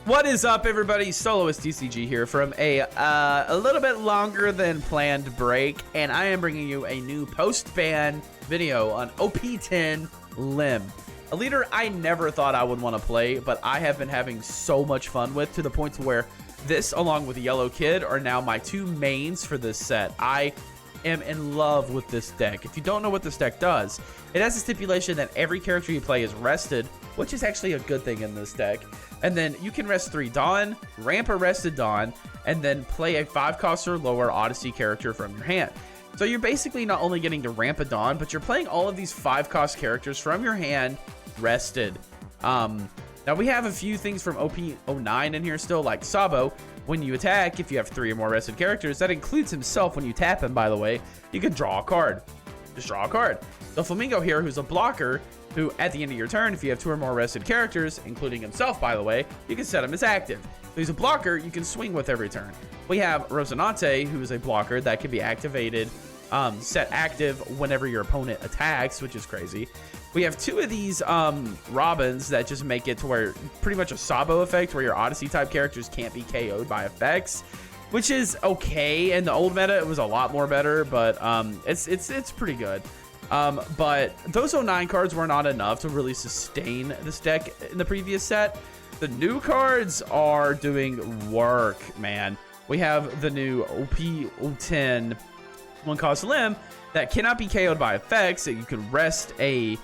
What is up, everybody? Soloist TCG here from a little bit longer than planned break, and I am bringing you a new post-ban video on OP10 Lim, a leader I never thought I would want to play, but I have been having so much fun with, to the point to where this, along with Yellow Kid, are now my two mains for this set. I am in love with this deck. If you don't know what this deck does, it has a stipulation that every character you play is rested, which is actually a good thing in this deck. And then you can rest 3 Dawn, ramp a rested Dawn, and then play a 5-cost or lower Odyssey character from your hand. So you're basically not only getting to ramp a Dawn, but you're playing all of these 5-cost characters from your hand rested. Now we have a few things from OP10 in here still, like Sabo. When you attack, if you have 3 or more rested characters, that includes himself when you tap him, by the way, you can draw a card. Just draw a card. The Flamingo here, who's a blocker, who at the end of your turn, if you have 2 or more rested characters, including himself, by the way, you can set him as active. So he's a blocker you can swing with every turn. We have Rosinante, who is a blocker that can be activated, set active whenever your opponent attacks, which is crazy. We have 2 of these Robins that just make it to where pretty much a Sabo effect, where your Odyssey type characters can't be KO'd by effects, which is okay. In the old meta, it was a lot more better, but it's pretty good. But those 09 cards were not enough to really sustain this deck in the previous set. The new cards are doing work, man. We have the new OP10 1-cost Lim that cannot be KO'd by effects, so you can rest a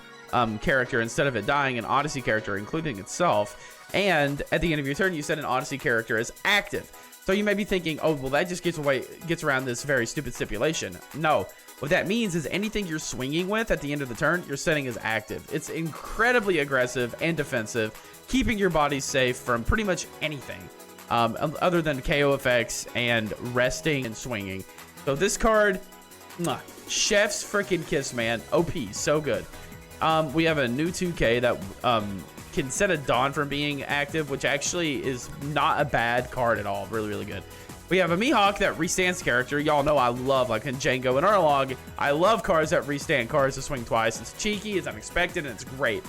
character instead of it dying, an Odyssey character, including itself. And at the end of your turn, you set an Odyssey character as active. So you may be thinking, oh, well, that just gets around this very stupid stipulation. No. What that means is anything you're swinging with at the end of the turn, you're setting as active. It's incredibly aggressive and defensive, keeping your body safe from pretty much anything other than KO effects and resting and swinging. So this card, chef's freaking kiss, man. OP, so good. We have a new 2K that can set a Dawn from being active, which actually is not a bad card at all. Really, really good. We have a Mihawk that restands character. Y'all know I love, like in Django and Arlog, I love cards that restand cards to swing twice. It's cheeky, it's unexpected, and it's great.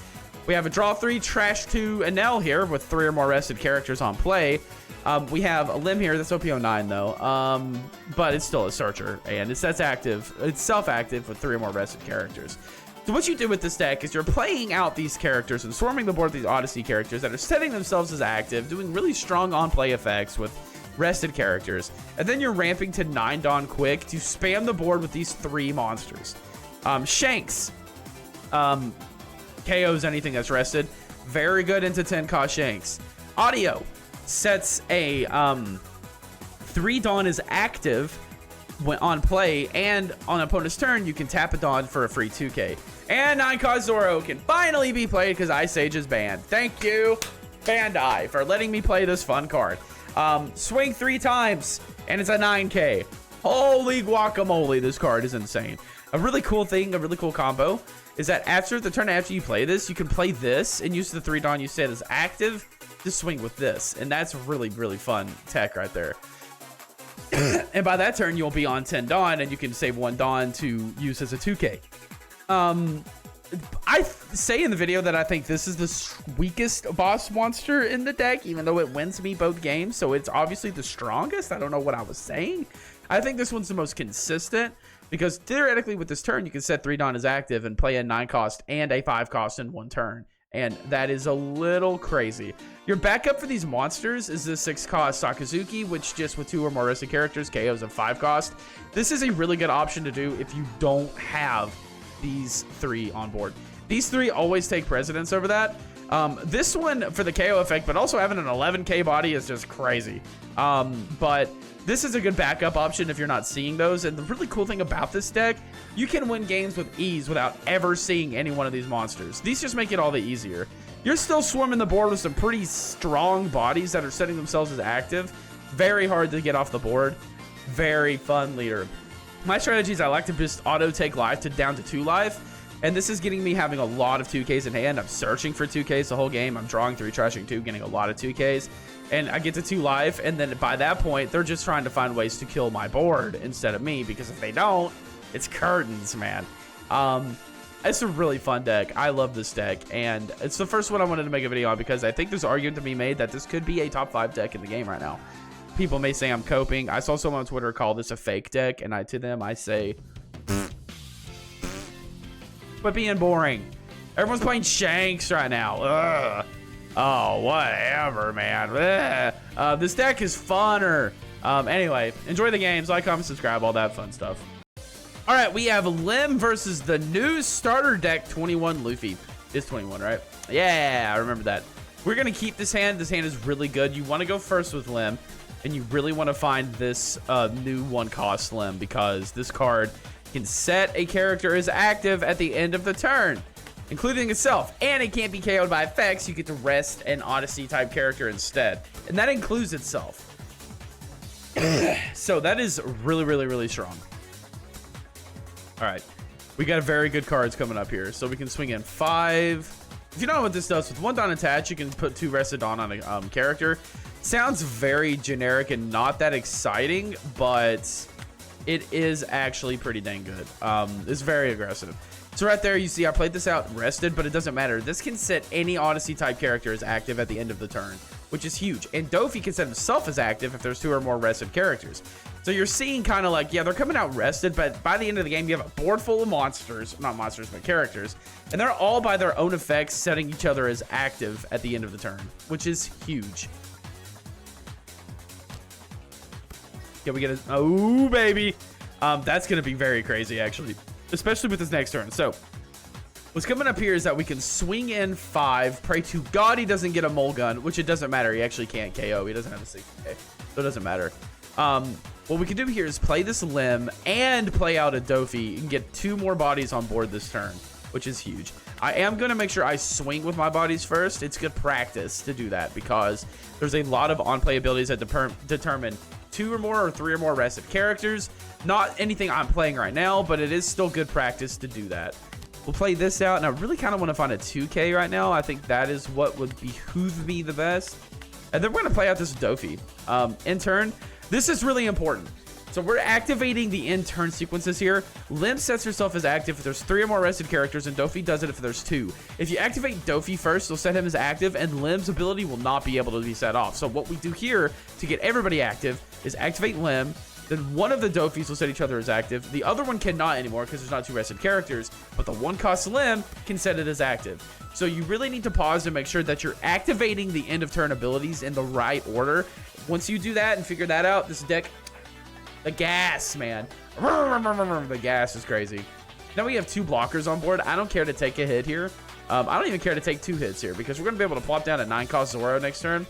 We have a draw 3, trash 2 Enel here with 3 or more rested characters on play. We have a Lim here that's OP09 though, but it's still a searcher, and that's active. It's self-active with 3 or more rested characters. So what you do with this deck is you're playing out these characters and swarming the board with these Odyssey characters that are setting themselves as active, doing really strong on-play effects with rested characters, and then you're ramping to 9 Dawn quick to spam the board with these 3 monsters. Shanks KOs anything that's rested. Very good into 10-cost Shanks. Audio sets a 3 Dawn is active when on play, and on opponent's turn you can tap a Dawn for a free 2K. And 9-cost Zoro can finally be played because Ice Age is banned. Thank you, Bandai, for letting me play this fun card. Swing 3 times, and it's a 9K. Holy guacamole, this card is insane. A really cool thing, a really cool combo, is that after the turn after you play this, you can play this and use the 3 Dawn you set as active to swing with this. And that's really, really fun tech right there. And by that turn, you'll be on 10 Dawn, and you can save 1 Dawn to use as a 2K. I say in the video that I think this is the weakest boss monster in the deck, even though it wins me both games, so it's obviously the strongest. I don't know what I was saying. I think this one's the most consistent, because theoretically with this turn, you can set 3 Dawn as active and play a 9-cost and a 5-cost in one turn, and that is a little crazy. Your backup for these monsters is the 6-cost Sakazuki, which just with 2 or more rested characters, KOs of 5-cost. This is a really good option to do if you don't have these 3 on board. These 3 always take precedence over that. This one for the KO effect, but also having an 11K body is just crazy. But this is a good backup option if you're not seeing those. And the really cool thing about this deck, you can win games with ease without ever seeing any one of these monsters. These just make it all the easier. You're still swarming the board with some pretty strong bodies that are setting themselves as active. Very hard to get off the board. Very fun leader. My strategy is I like to just auto take life down to 2 life, and this is getting me having a lot of 2Ks in hand. I'm searching for 2Ks the whole game. I'm drawing 3, trashing 2, getting a lot of 2Ks, and I get to 2 life, and then by that point, they're just trying to find ways to kill my board instead of me, because if they don't, it's curtains, man. It's a really fun deck. I love this deck, and it's the first one I wanted to make a video on because I think there's argument to be made that this could be a top 5 deck in the game right now. People may say I'm coping. I saw someone on Twitter call this a fake deck, and to them I say, but being boring. Everyone's playing Shanks right now. Ugh. Oh, whatever, man. This deck is funner. Anyway, enjoy the games. Like, comment, subscribe, all that fun stuff. All right, we have Lim versus the new starter deck 21 Luffy. It's 21, right? Yeah, I remember that. We're going to keep this hand. This hand is really good. You want to go first with Lim, and you really want to find this new 1-cost Lim because this card can set a character as active at the end of the turn, including itself, and it can't be KO'd by effects. You get to rest an Odyssey type character instead, and that includes itself. So that is really, really, really strong. All right, we got very good cards coming up here, so we can swing in 5. If you don't know what this does, with 1 Dawn attached, you can put 2 Rested Dawn on a character. Sounds very generic and not that exciting, but it is actually pretty dang good. It's very aggressive. So right there, you see I played this out rested, but it doesn't matter. This can set any Odyssey type character as active at the end of the turn, which is huge. And Dofi can set himself as active if there's 2 or more rested characters. So you're seeing kind of like, yeah, they're coming out rested, but by the end of the game, you have a board full of monsters, not monsters, but characters. And they're all by their own effects setting each other as active at the end of the turn, which is huge. Can we get a, oh, baby. That's going to be very crazy, actually, especially with this next turn. So what's coming up here is that we can swing in 5. Pray to God he doesn't get a mole gun, which it doesn't matter. He actually can't KO. He doesn't have a 60K, so it doesn't matter. What we can do here is play this Lim and play out a Dofi and get 2 more bodies on board this turn, which is huge. I am going to make sure I swing with my bodies first. It's good practice to do that because there's a lot of on-play abilities that determine 2 or more or 3 or more rested characters. Not anything I'm playing right now, but it is still good practice to do that. We'll play this out, and I really kind of want to find a 2K right now. I think that is what would behoove me the best. And then we're going to play out this Dofi. In turn, this is really important. So we're activating the in-turn sequences here. Lim sets herself as active if there's 3 or more rested characters, and Dofi does it if there's 2. If you activate Dofi first, you'll set him as active, and Lim's ability will not be able to be set off. So what we do here to get everybody active is activate Lim, then one of the Dofis will set each other as active. The other one cannot anymore because there's not 2 rested characters, but the 1-cost Lim can set it as active. So you really need to pause to make sure that you're activating the end of turn abilities in the right order. Once you do that and figure that out, this deck, the gas, man. The gas is crazy. Now we have 2 blockers on board. I don't care to take a hit here. I don't even care to take 2 hits here because we're going to be able to plop down a 9-cost Zoro next turn.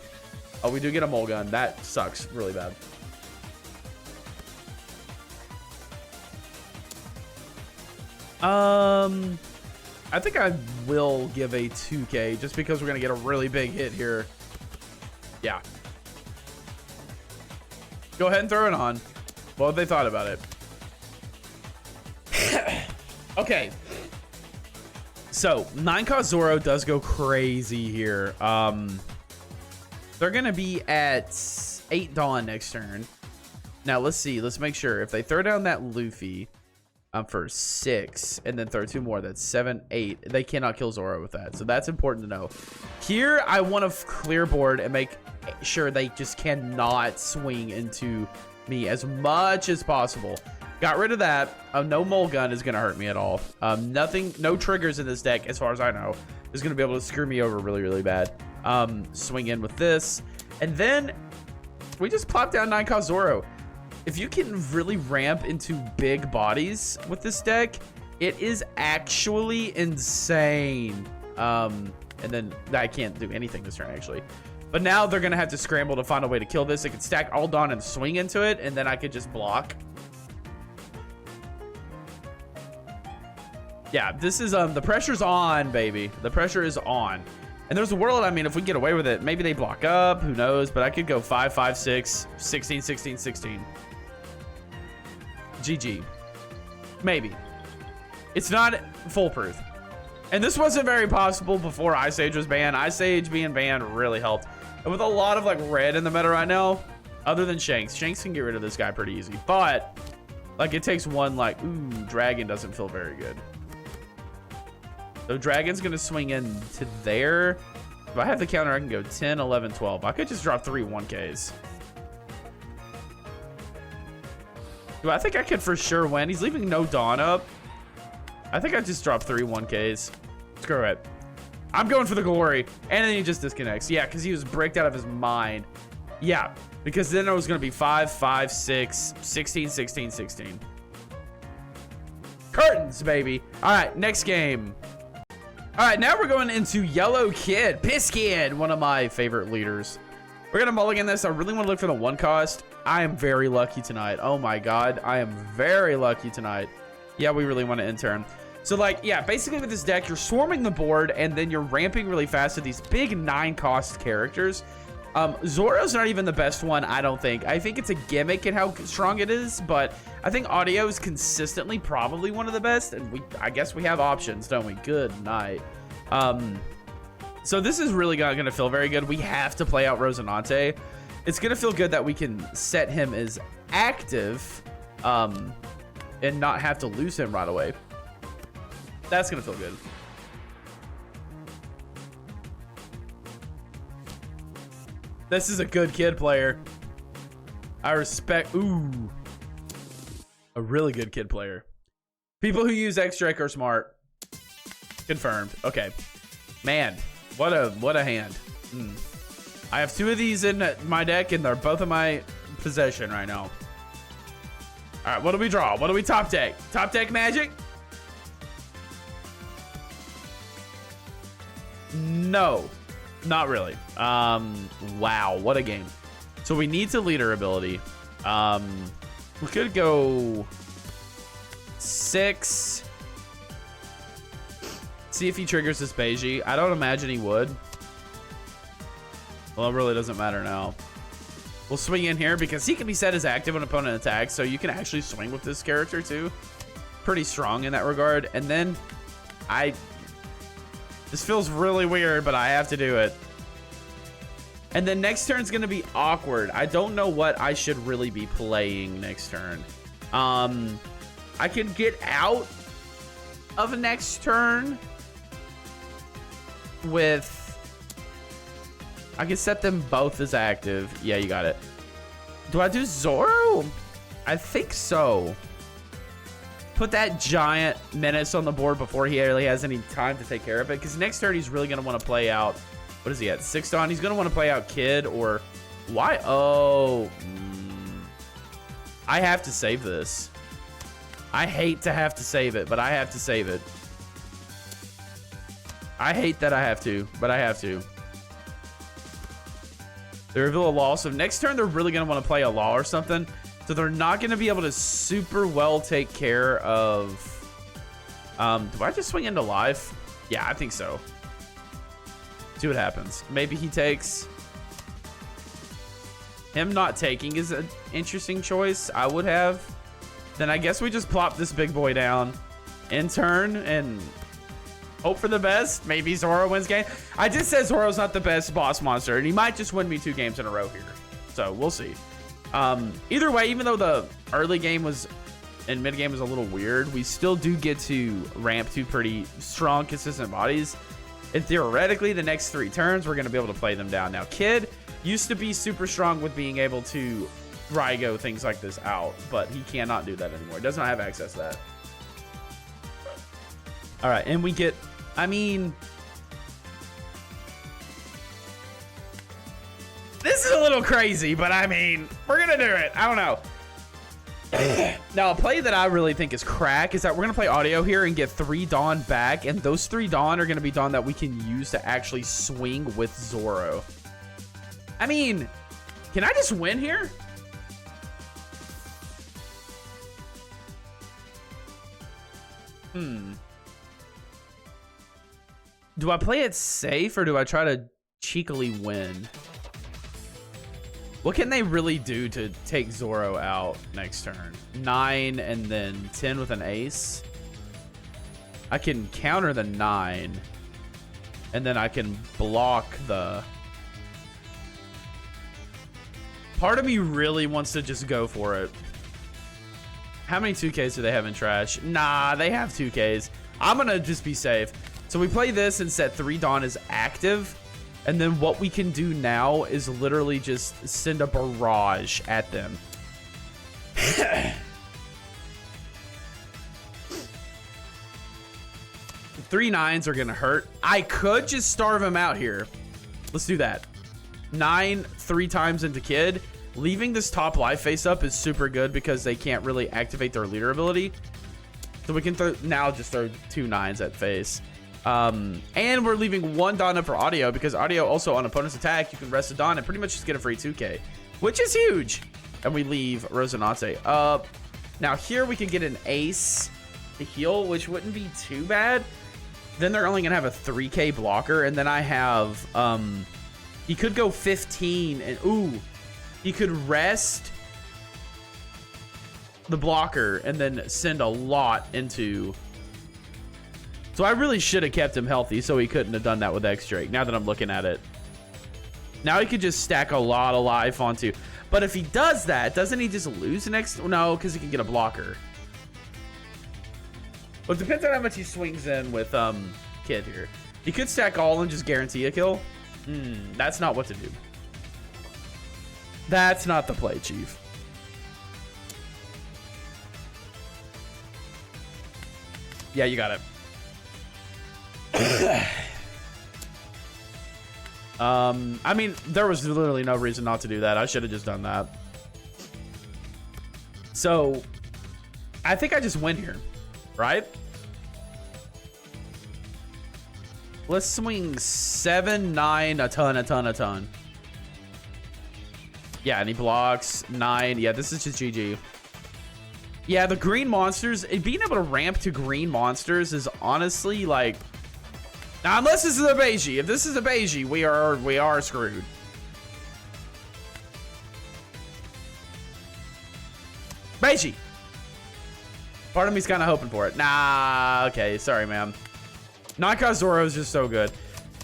Oh, we do get a mole gun. That sucks really bad. I think I will give a 2K just because we're going to get a really big hit here. Yeah. Go ahead and throw it on. What have they thought about it? Okay. So, 9-cost Zoro does go crazy here. They're going to be at 8 Dawn next turn. Now, let's see. Let's make sure. If they throw down that Luffy for 6 and then throw 2 more, that's 7, 8. They cannot kill Zoro with that. So, that's important to know. Here, I want to clear board and make sure they just cannot swing into me as much as possible. Got rid of that. No mole gun is going to hurt me at all. Nothing, no triggers in this deck, as far as I know, is going to be able to screw me over really, really bad. Swing in with this. And then we just plop down 9-cost Zoro. If you can really ramp into big bodies with this deck, it is actually insane. And then I can't do anything this turn, actually. But now they're going to have to scramble to find a way to kill this. They could stack all Dawn and swing into it, and then I could just block. Yeah, this is, the pressure's on, baby. The pressure is on. And there's a world, I mean, if we can get away with it, maybe they block up, who knows? But I could go 5, 5, 6, 16, 16, 16. GG. Maybe. It's not foolproof. And this wasn't very possible before Ice Age was banned. Ice Age being banned really helped. And with a lot of, like, red in the meta right now, other than Shanks. Shanks can get rid of this guy pretty easy. But, like, it takes one, like, ooh, Dragon doesn't feel very good. So Dragon's going to swing in to there. If I have the counter, I can go 10, 11, 12. I could just drop 3 1Ks. Do I think I could for sure win? He's leaving no Dawn up. I think I just dropped 3 1Ks. Screw it. I'm going for the glory. And then he just disconnects. Yeah, because he was bricked out of his mind. Yeah, because then it was going to be 5, 5, 6, 16, 16, 16. Curtains, baby. All right, next game. All right, now we're going into Yellow Kid. Piss Kid, one of my favorite leaders. We're going to mulligan this. I really want to look for the 1 cost. I am very lucky tonight. Oh, my God. I am very lucky tonight. Yeah, we really want to intern. So, like, yeah, basically with this deck, you're swarming the board, and then you're ramping really fast with these big 9-cost characters. Zoro's not even the best one, I don't think. I think it's a gimmick in how strong it is, but I think audio is consistently probably one of the best, and I guess we have options, don't we? Good night. So this is really not going to feel very good. We have to play out Rosinante. It's going to feel good that we can set him as active and not have to lose him right away. That's going to feel good. This is a good kid player. I respect. Ooh. A really good kid player. People who use X-Drake are smart. Confirmed. Okay. Man, what a hand. I have 2 of these in my deck, and they're both in my possession right now. All right, what do we draw? What do we top deck? Top deck magic? No, not really. Wow, what a game. So we need to leader ability. We could go 6. See if he triggers this Beiji. I don't imagine he would. Well, it really doesn't matter now. We'll swing in here because he can be set as active when opponent attacks, so you can actually swing with this character too. Pretty strong in that regard. And then this feels really weird, but I have to do it. And then next turn's gonna be awkward. I don't know what I should really be playing next turn. I can get out of next turn with... I can set them both as active. Yeah, you got it. Do I do Zoro? I think so. Put that giant menace on the board before he really has any time to take care of it. Because next turn, he's really going to want to play out... What is he at? 6 Dawn? He's going to want to play out Kid or... Why? Oh. I have to save this. I hate to have to save it, but I have to save it. I hate that I have to, but I have to. They reveal a law, so next turn they're really going to want to play a law or something. So they're not going to be able to super well take care of... do I just swing into life? Yeah, I think so. See what happens. Maybe he takes... Him not taking is an interesting choice. I would have. Then I guess we just plop this big boy down in turn and hope for the best. Maybe Zoro wins game. I just said Zoro's not the best boss monster, and he might just win me 2 games in a row here. So we'll see. Either way, even though the early game was and mid game was a little weird, we still do get to ramp 2 pretty strong, consistent bodies. And theoretically, the next 3 turns, we're going to be able to play them down. Now, Kid used to be super strong with being able to Rygo things like this out, but he cannot do that anymore. He does not have access to that. All right, and we get, I mean, this is a little crazy, but I mean, we're going to do it. I don't know. Now, a play that I really think is crack is that we're going to play audio here and get 3 Dawn back, and those 3 Dawn are going to be Dawn that we can use to actually swing with Zoro. I mean, can I just win here? Do I play it safe or do I try to cheekily win? What can they really do to take Zoro out next turn? 9 and then 10 with an ace. I can counter the 9. And then I can block the... Part of me really wants to just go for it. How many 2Ks do they have in trash? Nah, they have 2Ks. I'm going to just be safe. So we play this and set 3 Dawn as active. And then what we can do now is literally just send a barrage at them. 3 9s are gonna hurt. I could just starve him out here. Let's do that. 9 3 times into Kid. Leaving this top life face up is super good because they can't really activate their leader ability. So we can now just throw 2 9s at face. And we're leaving 1 Dawn up for audio because audio also on opponent's attack, you can rest a Dawn and pretty much just get a free 2k, which is huge. And we leave Rosinante up. Now here we can get an ace to heal, which wouldn't be too bad. Then they're only gonna have a 3k blocker, and then I have he could go 15 and ooh, he could rest the blocker and then send a lot into. So I really should have kept him healthy so he couldn't have done that with X-Drake, now that I'm looking at it. Now he could just stack a lot of life onto. But if he does that, doesn't he just lose the next? No, because he can get a blocker. Well, it depends on how much he swings in with Kid here. He could stack all and just guarantee a kill. That's not what to do. That's not the play, Chief. Yeah, you got it. I mean, there was literally no reason not to do that. I should have just done that. So, I think I just win here, right? Let's swing 7, 9, a ton. Yeah, and he blocks 9. Yeah, this is just GG. Yeah, the green monsters, being able to ramp to green monsters is honestly like, now unless this is a Beiji. If this is a Beiji, we are screwed. Beiji. Part of me's kind of hoping for it. Nah, okay, sorry, man. Knockout Zoro is just so good.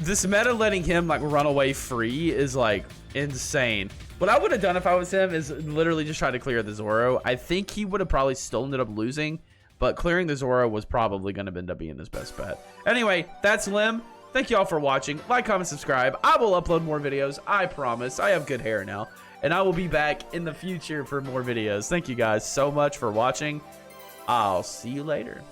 This meta letting him like run away free is like insane. What I would have done if I was him is literally just try to clear the Zoro. I think he would have probably still ended up losing, but clearing the Zoro was probably going to end up being his best bet. Anyway, that's Lim. Thank you all for watching. Like, comment, subscribe. I will upload more videos. I promise. I have good hair now, and I will be back in the future for more videos. Thank you guys so much for watching. I'll see you later.